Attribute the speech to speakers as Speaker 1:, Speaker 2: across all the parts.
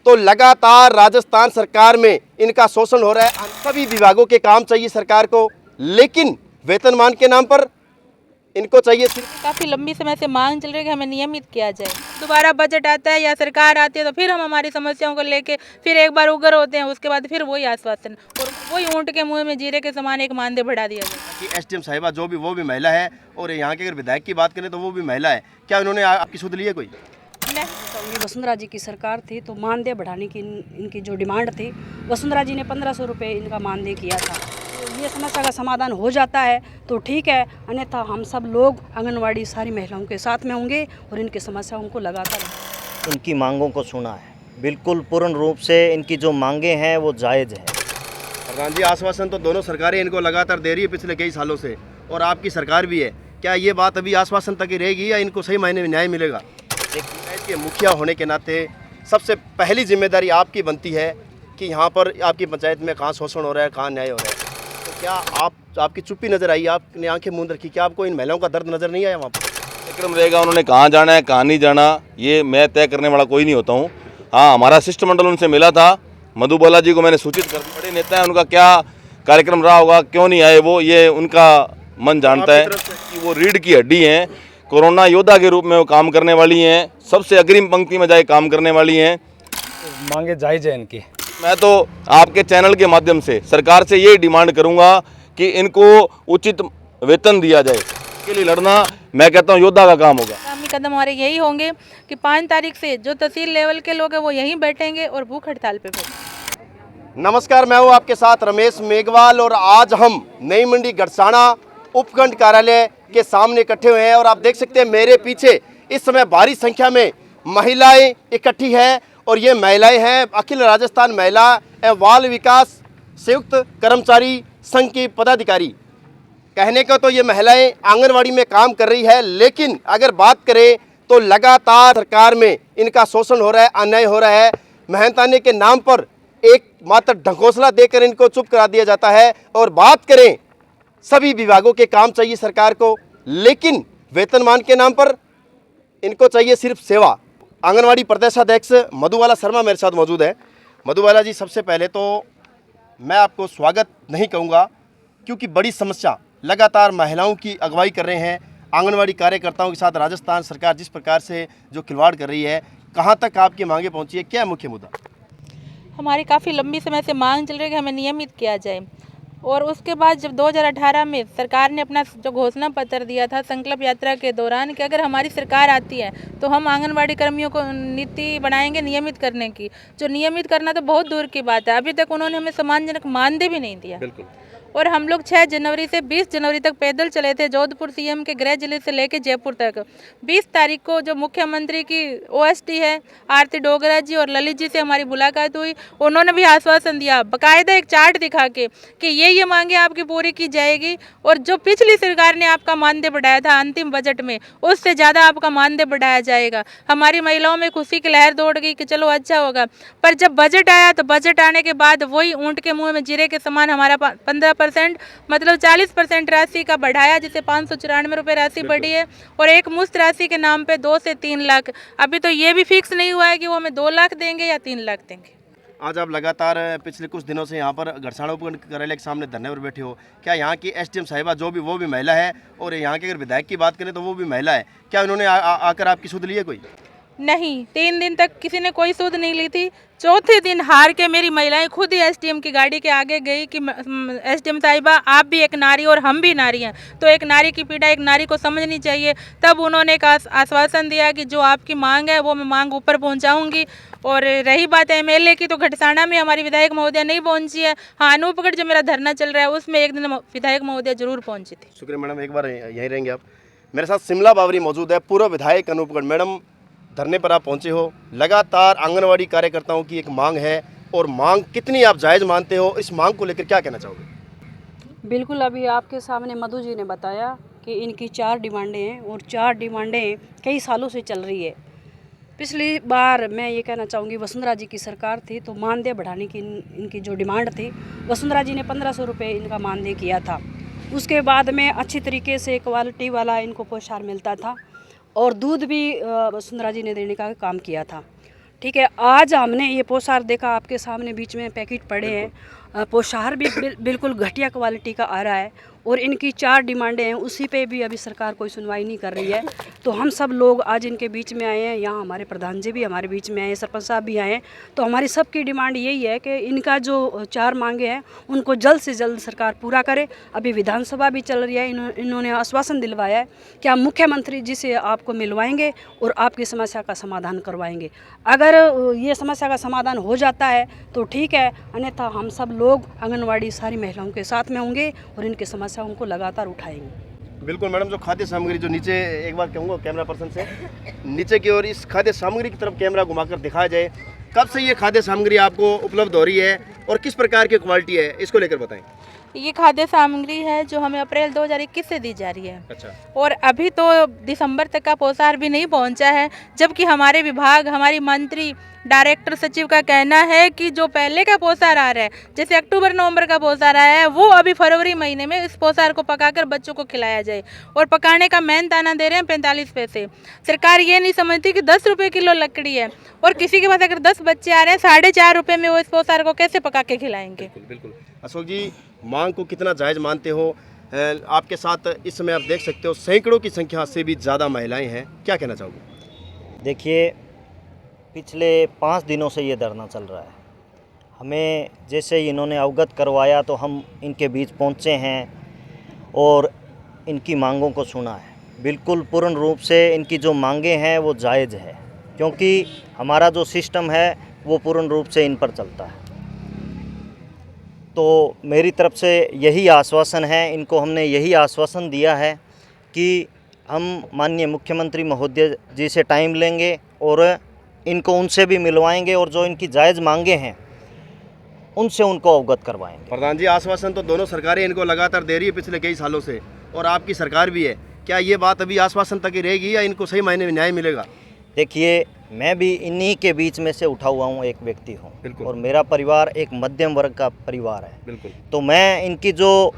Speaker 1: तो लगातार राजस्थान सरकार में इनका शोषण हो रहा है। सभी विभागों के काम चाहिए सरकार को, लेकिन वेतनमान के नाम पर इनको चाहिए सिर्फ।
Speaker 2: काफ़ी लंबी समय से मांग चल रही है कि हमें नियमित किया जाए। दोबारा बजट आता है या सरकार आती है तो फिर हम हमारी समस्याओं को लेके फिर एक बार उग्र होते हैं, उसके बाद फिर वही आश्वासन और वही ऊँट के मुंह में जीरे के समान एक मानदेय बढ़ा दिया जाए।
Speaker 1: कि एसडीएम साहिबा जो भी वो भी महिला है, और यहाँ के अगर विधायक की बात करें तो वो भी महिला है। क्या उन्होंने आपकी सुध ली है कोई?
Speaker 2: नहीं।
Speaker 3: वसुंधरा जी की सरकार थी तो मानदेय बढ़ाने की इनकी जो डिमांड थी, वसुंधरा जी ने 1500 रुपये इनका मानदेय किया था। तो ये समस्या का समाधान हो जाता है तो ठीक है, अन्यथा हम सब लोग आंगनवाड़ी सारी महिलाओं के साथ में होंगे और इनकी समस्याओं को लगातार
Speaker 4: उनकी मांगों को सुना है। बिल्कुल पूर्ण रूप से इनकी जो मांगे हैं वो जायज़ है।
Speaker 1: प्रधान जी, आश्वासन तो दोनों सरकारें इनको लगातार दे रही है पिछले कई सालों से, और आपकी सरकार भी है। क्या ये बात अभी आश्वासन तक ही रहेगी या इनको सही मायने में न्याय मिलेगा? पंचायत के मुखिया होने के नाते सबसे पहली जिम्मेदारी आपकी बनती है कि यहाँ पर आपकी पंचायत में कहाँ शोषण हो रहा है, कहाँ न्याय हो रहा है। तो क्या आपकी चुप्पी नजर आई, आपने आंखें मूंद रखी? क्या आपको इन महिलाओं का दर्द नजर नहीं आया? वहाँ पर
Speaker 5: कार्यक्रम रहेगा, उन्होंने कहाँ जाना है कहाँ नहीं जाना ये मैं तय करने वाला कोई नहीं होता हूँ। हाँ, हमारा शिष्टमंडल उनसे मिला था। मधु बाला जी को मैंने सूचित कर दिया। बड़े नेता हैं, उनका क्या कार्यक्रम रहा होगा, क्यों नहीं आए वो, ये उनका मन जानता है कि वो रीढ़ की हड्डी हैं। कोरोना योद्धा के रूप में वो काम करने वाली हैं, सबसे अग्रिम पंक्ति में जाए काम करने वाली हैं।
Speaker 6: मांगे जायज़ है इनकी।
Speaker 5: मैं तो आपके चैनल के माध्यम से सरकार से ये डिमांड करूंगा कि इनको उचित वेतन दिया जाए। इसके लिए लड़ना मैं कहता हूँ योद्धा का काम होगा।
Speaker 2: आगामी कदम हमारे यही होंगे कि 5 तारीख से जो तहसील लेवल के लोग हैं वो यहीं बैठेंगे और भूख हड़ताल पे बैठेंगे।
Speaker 1: नमस्कार, मैं हूँ आपके साथ रमेश मेघवाल, और आज हम नई मंडी गड़साना उपखंड कार्यालय के सामने इकट्ठे हुए हैं। और आप देख सकते हैं मेरे पीछे इस समय भारी संख्या में महिलाएं इकट्ठी हैं, और ये महिलाएं हैं अखिल राजस्थान महिला एवं बाल विकास संयुक्त कर्मचारी संघ की पदाधिकारी। कहने को तो ये महिलाएं आंगनवाड़ी में काम कर रही है, लेकिन अगर बात करें तो लगातार सरकार में इनका शोषण हो रहा है, अन्याय हो रहा है। मेहनताने के नाम पर एक मात्र ढकोसला देकर इनको चुप करा दिया जाता है। और बात करें सभी विभागों के काम चाहिए सरकार को, लेकिन वेतनमान के नाम पर इनको चाहिए सिर्फ सेवा। आंगनवाड़ी प्रदेशाध्यक्ष मधुबाला शर्मा मेरे साथ मौजूद है। मधुबाला जी, सबसे पहले तो मैं आपको स्वागत नहीं कहूँगा, क्योंकि बड़ी समस्या लगातार महिलाओं की अगुवाई कर रहे हैं। आंगनवाड़ी कार्यकर्ताओं के साथ राजस्थान सरकार जिस प्रकार से जो खिलवाड़ कर रही है, कहाँ तक आपकी मांगे पहुँची है, क्या है मुख्य मुद्दा?
Speaker 2: हमारी काफ़ी लंबी समय से मांग चल रही है कि हमें नियमित किया जाए, और उसके बाद जब 2018 में सरकार ने अपना जो घोषणा पत्र दिया था संकल्प यात्रा के दौरान कि अगर हमारी सरकार आती है तो हम आंगनवाड़ी कर्मियों को नीति बनाएंगे नियमित करने की। जो नियमित करना तो बहुत दूर की बात है, अभी तक उन्होंने हमें सम्मानजनक मानदेय भी नहीं दिया।
Speaker 1: बिल्कुल।
Speaker 2: और हम लोग 6 जनवरी से 20 जनवरी तक पैदल चले थे, जोधपुर सीएम के गृह जिले से लेकर जयपुर तक। 20 तारीख को जो मुख्यमंत्री की ओएसडी है आरती डोगरा जी और ललित जी से हमारी मुलाकात हुई। उन्होंने भी आश्वासन दिया, बाकायदा एक चार्ट दिखा के कि ये मांगे आपकी पूरी की जाएगी, और जो पिछली सरकार ने आपका मानदेय बढ़ाया था अंतिम बजट में, उससे ज़्यादा आपका मानदेय बढ़ाया जाएगा। हमारी महिलाओं में खुशी की लहर दौड़ गई कि चलो अच्छा होगा। पर जब बजट आया तो बजट आने के बाद वही ऊँट के मुँह में जीरे के समान हमारा 15% मतलब 40% राशि का बढ़ाया, जिसे 594 रुपये राशि बढ़ी है, और एक मुश्त राशि के नाम पे 2 से 3 लाख। अभी तो ये भी फिक्स नहीं हुआ है कि वो हमें 2 लाख देंगे या 3 लाख देंगे।
Speaker 1: आज आप लगातार पिछले कुछ दिनों से यहाँ पर गड़साना उपखंड कार्यालय के सामने धरने पर बैठे हो। क्या यहाँ की एसडीएम साहिबा जो भी वो भी महिला है, और यहाँ के अगर विधायक की बात करें तो वो भी महिला है। क्या उन्होंने आकर आपकी सुध ली है कोई?
Speaker 2: नहीं, 3 दिन तक किसी ने कोई सुध नहीं ली थी। चौथे दिन हार के मेरी महिलाएं खुद ही एसडीएम की गाड़ी के आगे गई कि एसडीएम साहिबा आप भी एक नारी और हम भी नारी हैं, तो एक नारी की पीड़ा एक नारी को समझनी चाहिए। तब उन्होंने एक आश्वासन दिया कि जो आपकी मांग है वो मैं मांग ऊपर पहुंचाऊंगी। और रही बात एमएलए की, तो घड़साना में हमारी विधायक महोदय नहीं पहुंची है। हाँ, अनूपगढ़ जो मेरा धरना चल रहा है उसमें एक दिन विधायक महोदय जरूर पहुंची थी।
Speaker 1: शुक्रिया मैडम, एक बार यहीं रहेंगे आप। मेरे साथ शिमला बावरी मौजूद है, पूर्व विधायक अनूपगढ़। मैडम, धरने पर आप पहुंचे हो, लगातार आंगनवाड़ी कार्यकर्ताओं की एक मांग है, और मांग कितनी आप जायज़ मानते हो? इस मांग को लेकर क्या कहना चाहोगे?
Speaker 3: बिल्कुल, अभी आपके सामने मधु जी ने बताया कि इनकी 4 डिमांडें हैं, और 4 डिमांडें कई सालों से चल रही है। पिछली बार मैं ये कहना चाहूँगी, वसुंधरा जी की सरकार थी तो मानदेय बढ़ाने की इनकी जो डिमांड थी, वसुंधरा जी ने 1500 रुपये इनका मानदेय किया था। उसके बाद में अच्छी तरीके से क्वालिटी वाला इनको पोषाहार मिलता था, और दूध भी वसुंधरा जी ने देने का काम किया था। ठीक है। आज हमने ये पोशार देखा, आपके सामने बीच में पैकेट पड़े हैं। पोशार भी बिल्कुल घटिया क्वालिटी का आ रहा है और इनकी 4 डिमांडें हैं, उसी पे भी अभी सरकार कोई सुनवाई नहीं कर रही है। तो हम सब लोग आज इनके बीच में आए हैं। यहाँ हमारे प्रधान जी भी हमारे बीच में आए हैं, सरपंच साहब भी आए हैं। तो हमारी सबकी डिमांड यही है कि इनका जो 4 मांगे हैं उनको जल्द से जल्द सरकार पूरा करे। अभी विधानसभा भी चल रही है, इन्होंने आश्वासन दिलवाया है कि हम मुख्यमंत्री जी से आपको मिलवाएंगे और आपकी समस्या का समाधान करवाएंगे। अगर ये समस्या का समाधान हो जाता है तो ठीक है, अन्यथा हम सब लोग आंगनवाड़ी सारी महिलाओं के साथ में होंगे और इनकी समस्याओं को लगातार उठाएंगे।
Speaker 1: बिल्कुल मैडम, जो खाद्य सामग्री जो नीचे, एक बार कहूँगा कैमरा पर्सन से नीचे की ओर इस खाद्य सामग्री की तरफ कैमरा घुमाकर दिखाया जाए, कब से ये खाद्य सामग्री आपको उपलब्ध हो रही है और किस प्रकार की क्वालिटी है, इसको लेकर बताएं।
Speaker 2: ये खाद्य सामग्री है जो हमें अप्रैल 2021 से दी जा रही है।
Speaker 1: अच्छा।
Speaker 2: और अभी तो दिसंबर तक का पोशार भी नहीं पहुंचा है, जबकि हमारे विभाग, हमारी मंत्री, डायरेक्टर, सचिव का कहना है कि जो पहले का पोशार आ रहा है, जैसे अक्टूबर नवंबर का पोशार आया है, वो अभी फरवरी महीने में इस पोशार को पकाकर बच्चों को खिलाया जाए। और पकाने का मेन दाना दे रहे हैं 45 पैसे। सरकार ये नहीं समझती कि 10 रुपये किलो लकड़ी है और किसी के पास अगर 10 बच्चे आ रहे हैं, 4.5 रुपये में वो इस पोशार को कैसे पका के खिलाएंगे।
Speaker 1: बिल्कुल। अशोक जी, मांग को कितना जायज़ मानते हो? आपके साथ इस समय आप देख सकते हो सैकड़ों की संख्या से भी ज़्यादा महिलाएं हैं, क्या कहना चाहोगे?
Speaker 4: देखिए, पिछले 5 दिनों से ये धरना चल रहा है। हमें जैसे ही इन्होंने अवगत करवाया तो हम इनके बीच पहुंचे हैं और इनकी मांगों को सुना है। बिल्कुल पूर्ण रूप से इनकी जो मांगें हैं वो जायज़ है, क्योंकि हमारा जो सिस्टम है वो पूर्ण रूप से इन पर चलता है। तो मेरी तरफ से यही आश्वासन है, इनको हमने यही आश्वासन दिया है कि हम माननीय मुख्यमंत्री महोदय जी से टाइम लेंगे और इनको उनसे भी मिलवाएंगे और जो इनकी जायज़ मांगे हैं उनसे उनको अवगत करवाएंगे।
Speaker 1: प्रधान जी, आश्वासन तो दोनों सरकारें इनको लगातार दे रही है पिछले कई सालों से, और आपकी सरकार भी है। क्या ये बात अभी आश्वासन तक ही रहेगी या इनको सही मायने में न्याय मिलेगा?
Speaker 4: देखिए, मैं भी इन्हीं के बीच में से उठा हुआ हूँ, एक व्यक्ति हूँ और मेरा परिवार एक मध्यम वर्ग का परिवार है।
Speaker 1: बिल्कुल।
Speaker 4: तो मैं इनकी जो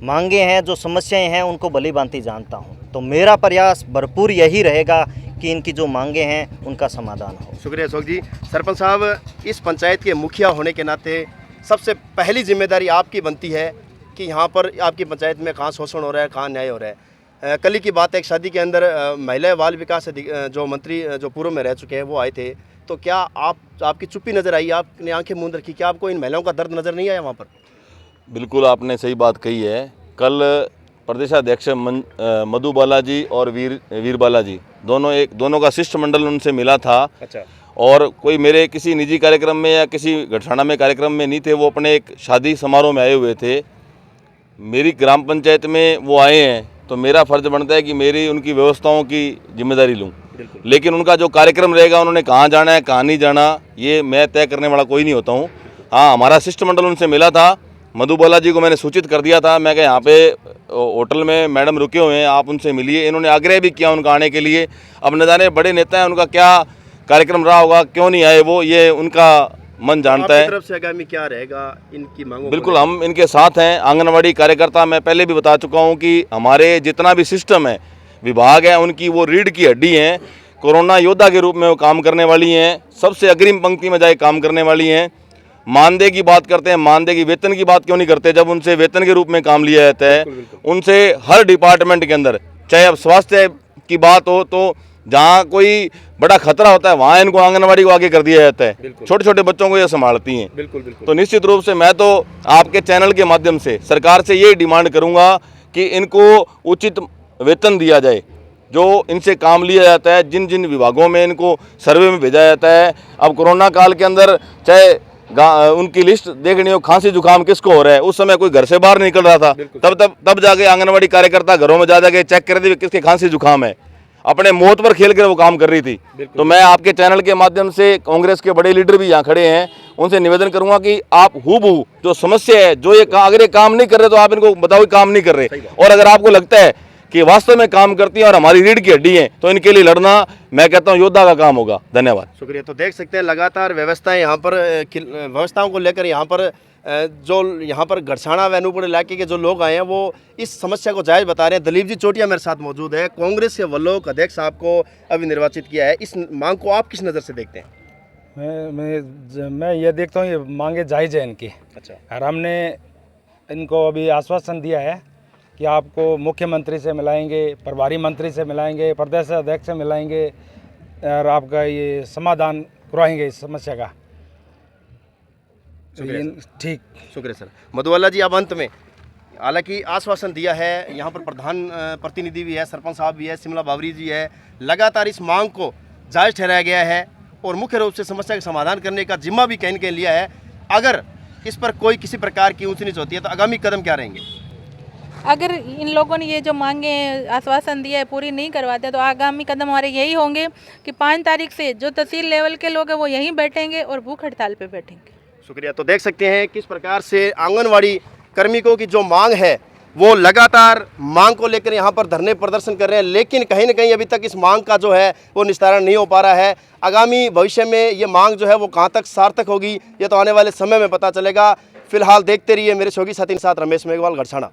Speaker 4: मांगे हैं, जो समस्याएं हैं, उनको भली भांति जानता हूँ। तो मेरा प्रयास भरपूर यही रहेगा कि इनकी जो मांगे हैं उनका समाधान हो।
Speaker 1: शुक्रिया अशोक जी। सरपंच साहब, इस पंचायत के मुखिया होने के नाते सबसे पहली जिम्मेदारी आपकी बनती है कि यहाँ पर आपकी पंचायत में कहाँ शोषण हो रहा है, कहाँ न्याय हो रहा है। कल ही की बात है, एक शादी के अंदर महिला बाल विकास जो मंत्री जो पूर्व में रह चुके हैं वो आए थे, तो क्या आपकी चुप्पी नज़र आई, आपने आंखें मूंद रखी, क्या आपको इन महिलाओं का दर्द नज़र नहीं आया वहाँ पर?
Speaker 5: बिल्कुल, आपने सही बात कही है। कल प्रदेशाध्यक्ष मधु बालाजी और वीर बालाजी दोनों का शिष्टमंडल उनसे मिला था।
Speaker 1: अच्छा।
Speaker 5: और कोई मेरे किसी निजी कार्यक्रम में या किसी घटना में कार्यक्रम में नहीं थे, वो अपने एक शादी समारोह में आए हुए थे। मेरी ग्राम पंचायत में वो आए हैं तो मेरा फ़र्ज़ बनता है कि मेरी उनकी व्यवस्थाओं की जिम्मेदारी लूँ। लेकिन उनका जो कार्यक्रम रहेगा, उन्होंने कहाँ जाना है, कहाँ नहीं जाना, ये मैं तय करने वाला कोई नहीं होता हूँ। हाँ, हमारा शिष्टमंडल उनसे मिला था। मधु बालाजी को मैंने सूचित कर दिया था, मैं कहा यहाँ पे होटल में मैडम रुके हुए हैं, आप उनसे मिलिए। इन्होंने आग्रह भी किया उनका आने के लिए। अब न जाने बड़े नेता हैं, उनका क्या कार्यक्रम रहा होगा, क्यों नहीं आए वो, ये उनका मन जानता है।
Speaker 1: तरफ से आगामी क्या रहेगा इनकी मांगों?
Speaker 5: बिल्कुल, हम इनके साथ हैं। आंगनवाड़ी कार्यकर्ता, मैं पहले भी बता चुका हूं कि हमारे जितना भी सिस्टम है, विभाग है, उनकी वो रीढ़ की हड्डी हैं। कोरोना योद्धा के रूप में वो काम करने वाली हैं, सबसे अग्रिम पंक्ति में जाए काम करने वाली हैं। मानदेय की बात करते हैं, मानदेय की वेतन की बात क्यों नहीं करते जब उनसे वेतन के रूप में काम लिया जाता है? उनसे हर डिपार्टमेंट के अंदर, चाहे अब स्वास्थ्य की बात हो तो जहाँ कोई बड़ा खतरा होता है वहाँ इनको आंगनवाड़ी को आगे कर दिया जाता है। छोटे छोटे बच्चों को ये संभालती हैं।
Speaker 1: बिल्कुल।
Speaker 5: तो निश्चित रूप से मैं तो आपके चैनल के माध्यम से सरकार से ये डिमांड करूँगा कि इनको उचित वेतन दिया जाए जो इनसे काम लिया जाता है, जिन जिन विभागों में इनको सर्वे में भेजा जाता है। अब कोरोना काल के अंदर चाहे उनकी लिस्ट देखनी हो, खांसी जुकाम किसको हो रहा है, उस समय कोई घर से बाहर निकल रहा था, तब जाके आंगनवाड़ी कार्यकर्ता घरों में जा के चेक कर दी किसके खांसी जुकाम है। अपने मौत पर खेल कर वो काम कर रही थी। तो मैं आपके चैनल के माध्यम से, कांग्रेस के बड़े लीडर भी यहाँ खड़े हैं, उनसे निवेदन करूंगा कि आप हूबहू जो समस्या है, जो ये अगर ये काम नहीं कर रहे तो आप इनको बताओ काम नहीं कर रहे, और अगर आपको लगता है कि वास्तव में काम करती हैं और हमारी रीढ़ की हड्डी है तो इनके लिए लड़ना, मैं कहता हूँ, योद्धा का काम होगा। धन्यवाद।
Speaker 1: शुक्रिया। तो देख सकते हैं लगातार व्यवस्थाएं यहाँ पर, व्यवस्थाओं को लेकर यहाँ पर जो यहाँ पर गड़साना व अनूपपुर इलाके के जो लोग आए हैं वो इस समस्या को जायज़ बता रहे हैं। दलीप जी चोटिया मेरे साथ मौजूद है। कांग्रेस के वल्लों अध्यक्ष साहब को अभी निर्वाचित किया है, इस मांग को आप किस नज़र से देखते हैं?
Speaker 6: मैं ये देखता हूँ ये मांगे जायज़ है इनकी।
Speaker 1: अच्छा।
Speaker 6: और हमने इनको अभी आश्वासन दिया है कि आपको मुख्यमंत्री से मिलाएंगे, प्रभारी मंत्री से मिलाएंगे, प्रदेश अध्यक्ष से मिलाएंगे और आपका ये समाधान करवाएंगे इस समस्या का। ठीक।
Speaker 1: शुक्रिया सर। मधुबाला जी, अब अंत में, हालांकि आश्वासन दिया है, यहाँ पर प्रधान प्रतिनिधि भी है, सरपंच साहब भी है, शिमला बावरी जी है, लगातार इस मांग को जायज़ ठहराया गया है और मुख्य रूप से समस्या का समाधान करने का जिम्मा भी कहीं न कहीं लिया है। अगर इस पर कोई किसी प्रकार की ऊंच नीच होती है तो आगामी कदम क्या रहेंगे?
Speaker 2: अगर इन लोगों ने ये जो मांगे आश्वासन दिया है पूरी नहीं करवाते तो आगामी कदम हमारे यही होंगे कि 5 तारीख से जो तहसील लेवल के लोग हैं वो यहीं बैठेंगे और भूख हड़ताल पे बैठेंगे।
Speaker 1: शुक्रिया। तो देख सकते हैं किस प्रकार से आंगनवाड़ी कार्मिकों की जो मांग है वो लगातार मांग को लेकर यहाँ पर धरने प्रदर्शन कर रहे हैं, लेकिन कहीं ना कहीं अभी तक इस मांग का जो है वो निस्तारण नहीं हो पा रहा है। आगामी भविष्य में ये मांग जो है वो कहाँ तक सार्थक होगी ये तो आने वाले समय में पता चलेगा। फिलहाल देखते रहिए मेरे सहयोगी साथी के साथ रमेश मेघवाल, गड़साना।